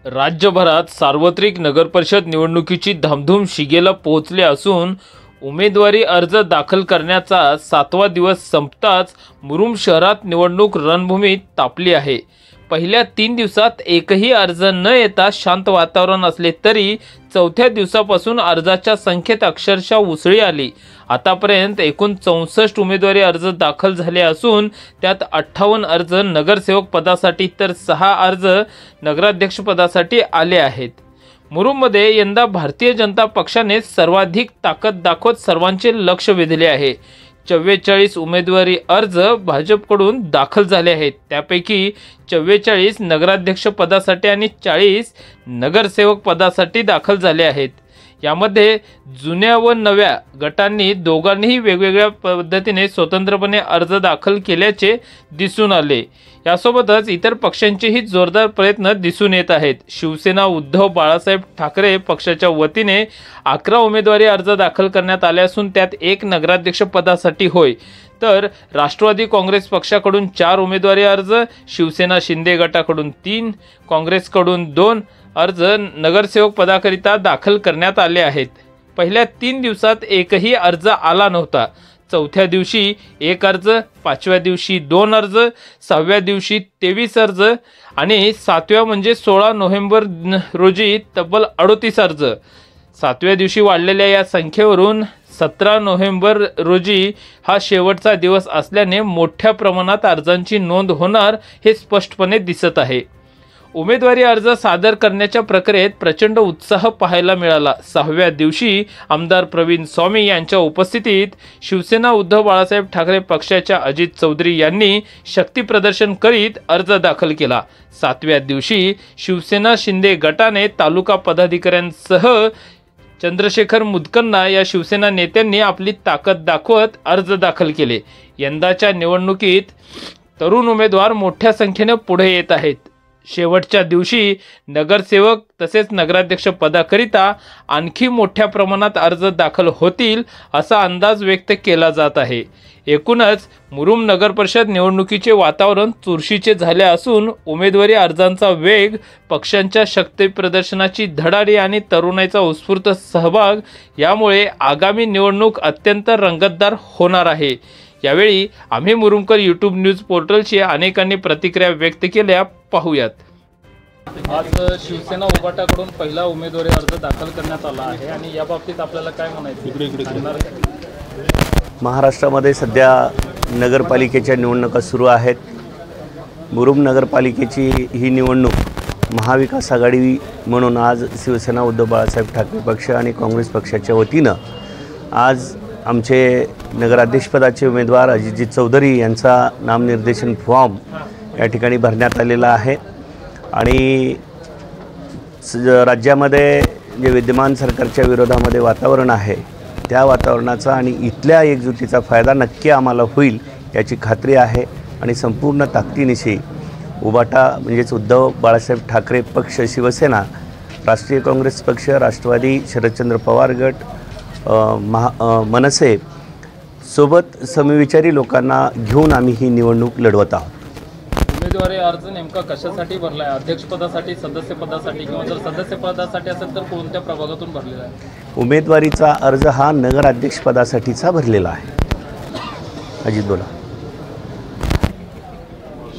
राज्यभरात सार्वत्रिक नगरपरिषद निवडणुकीची धामधूम शिगेला पोहोचली असून उमेदवारी अर्ज दाखल करण्याचा 7वा दिवस संपताच मुरुम शहरात निवडणूक रणभूमी तापली आहे। पहिल्या 3 दिवसात एकही अर्ज न येता शांत वातावरण असले तरी चौथ्या दिवसापासून अर्जाच्या संख्येत अक्षरशः उसळी आली। आतापर्यंत एकूण 64 उमेदवारी अर्ज दाखल झाले असून त्यात 58 अर्ज नगरसेवक पदासाठी तर 6 अर्ज नगराध्यक्ष पदासाठी आले आहेत। मुरुममध्ये यंदा भारतीय जनता पक्षाने सर्वाधिक ताकद दाखवत सर्वांचे लक्ष वेधले आहे। 44 उमेदवारी अर्ज भाजपकडून दाखल झाले आहेत। त्यापैकी 44 नगराध्यक्ष पदासाठी आणि 40 नगरसेवक पदासाठी दाखल झाले आहेत। यामध्ये जुन्या व नव्या गटांनी दोघांनीही वेगवेगळ्या पद्धतीने स्वतंत्रपणे अर्ज दाखल केल्याचे दिसून आले। यासोबतच इतर पक्षांचेही जोरदार प्रयत्न दिसून येत आहेत। शिवसेना उद्धव बाळासाहेब ठाकरे पक्षाच्या वतीने 11 उमेदवारी अर्ज दाखल करण्यात आले असून त्यात 1 नगराध्यक्ष पदासाठी होय, तर राष्ट्रवादी काँग्रेस पक्षाकडून 4 उमेदवारी अर्ज, शिवसेना शिंदे गटाकडून 3, काँग्रेसकडून 2 अर्ज नगरसेवक पदाकरिता दाखल करण्यात आले आहेत। पहिल्या 3 दिवसात एकही अर्ज आला नव्हता। चौथ्या दिवशी 1 अर्ज, 5व्या दिवशी 2 अर्ज, 6व्या दिवशी 23 अर्ज आणि 7व्या म्हणजे 16 नोव्हेंबर रोजी तब्बल 38 अर्ज। 7व्या दिवशी वाढलेल्या या संख्येवरून 17 नोव्हेंबर रोजी हा शेवटचा दिवस असल्याने मोठ्या प्रमाणात अर्जांची नोंद होणार हे स्पष्टपणे दिसत आहे। उमेदवारी अर्ज सादर करण्याच्या प्रक्रियेत प्रचंड उत्साह पाहायला मिळाला। 6व्या दिवशी आमदार प्रवीण स्वामी यांच्या उपस्थितीत शिवसेना उद्धव बाळासाहेब ठाकरे पक्षाच्या अजित चौधरी यांनी शक्ती प्रदर्शन करीत अर्ज दाखल केला। 7व्या दिवशी शिवसेना शिंदे गटाने तालुका पदाधिकाऱ्यांसह चंद्रशेखर मुदकन्ना या शिवसेना नेत्यांनी आपली ताकद दाखवत अर्ज दाखल केले। यंदाच्या निवडणुकीत तरुण उमेदवार मोठ्या संख्येने पुढे येत आहेत। शेवटच्या दिवशी नगरसेवक तसेच नगराध्यक्ष पदाकरिता आणखी मोठ्या प्रमाणात अर्ज दाखल होतील असा अंदाज व्यक्त केला जात आहे। एकूणच मुरुम नगरपरिषद निवडणुकीचे वातावरण चुरशीचे झाले असून उमेदवारी अर्जांचा वेग, पक्षांच्या शक्ती प्रदर्शनाची धडाडी आणि तरुणाईचा उत्स्फूर्त सहभाग यामुळे आगामी निवडणूक अत्यंत रंगतदार होणार आहे। यावेळी आम्ही मुरुमकर यूट्यूब न्यूज पोर्टलशी अनेकांनी प्रतिक्रिया व्यक्त केल्या, पाहूयात। आज शिवसेना उभाटाकडून पहिला उमेदवारी अर्ज दाखल करण्यात आला आहे आणि या बाबतीत आपल्याला काय म्हणायचं? महाराष्ट्रामध्ये सध्या नगरपालिकेच्या निवडणुका सुरू आहेत। मुरुम नगरपालिकेची ही निवडणूक महाविकास आघाडी म्हणून आज शिवसेना उद्धव बाळासाहेब ठाकरे पक्ष आणि काँग्रेस पक्षाच्या वतीनं आज आमचे नगराध्यक्षपदाचे उमेदवार अजित चौधरी यांचा नामनिर्देशन फॉर्म या ठिकाणी भरण्यात आलेला आहे आणि राज्यामध्ये जे विद्यमान सरकारच्या विरोधामध्ये वातावरण आहे त्या वातावरणाचा आणि इथल्या एकजुटीचा फायदा नक्की आम्हाला होईल याची खात्री आहे आणि संपूर्ण ताकदीनिशी उभाटा म्हणजेच उद्धव बाळासाहेब ठाकरे पक्ष, शिवसेना, राष्ट्रीय काँग्रेस पक्ष, राष्ट्रवादी, शरदचंद्र पवार गट, मनसे सोबत समविचारी लोकांना घेऊन आम्ही ही निवडणूक लढवत आहोत। उमेदवारी अर्ज नेमका कशासाठी भरला आहे? अध्यक्षपदासाठी, सदस्यपदासाठी किंवा जर सदस्यपदासाठी असेल तर कोणत्या प्रभागातून भरलेला आहे? उमेदवारीचा अर्ज हा नगराध्यक्षपदासाठीचा भरलेला आहे। अजित बोला।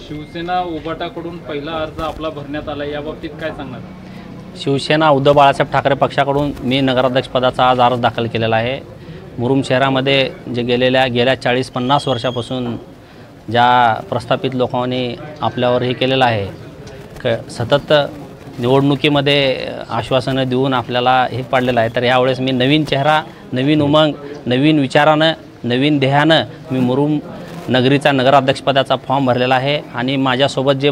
शिवसेना उभाटाकडून पहिला अर्ज आपला भरण्यात आला, या बाबतीत काय सांगणार? शिवसेना उद्धव बाळासाहेब ठाकरे पक्षाकडून मी नगराध्यक्षपदाचा आज अर्ज दाखल केलेला आहे। मुरुम शहरामध्ये जे गेल्या 40-50 वर्षापासून ज्या प्रस्थापित लोकांनी आपल्यावर हे केलेलं आहे, सतत निवडणुकीमध्ये आश्वासनं देऊन आपल्याला हे पाडलेलं आहे, तर यावेळेस मी नवीन चेहरा, नवीन उमंग, नवीन विचारानं, नवीन ध्येयानं मी मुरुम नगरीचा नगराध्यक्षपदाचा फॉर्म भरलेला आहे आणि माझ्यासोबत जे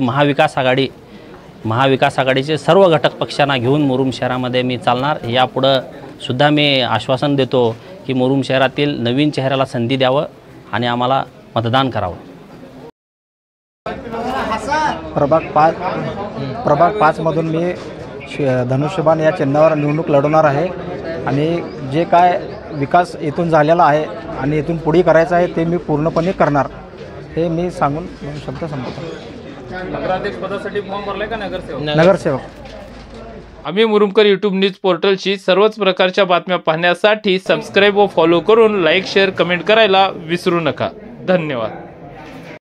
महाविकास आघाडीचे सर्व घटक पक्षांना घेऊन मुरुम शहरामध्ये मी चालणार। यापुढं सुद्धा मी आश्वासन देतो की मुरुम शहरातील नवीन चेहऱ्याला संधी द्यावं आणि आम्हाला मतदान करावं। प्रभाग 5 मधून मी धनुष्यबाण या चिन्हावर निवडणूक लढवणार आहे आणि जे काय विकास इथून झालेला आहे आणि इथून पुढे करायचं आहे ते मी पूर्णपणे करणार, हे मी सांगून शब्द संपवतो। नगराध्यक्ष पदासाठी फॉर्म भरलाय का नगरसेवक? नगरसेवक। आम्ही मुरुमकर यूट्यूब न्यूज पोर्टलची सर्वच प्रकारच्या बातम्या पाहण्यासाठी सबस्क्राईब व फॉलो करून लाईक शेअर कमेंट करायला विसरू नका. धन्यवाद.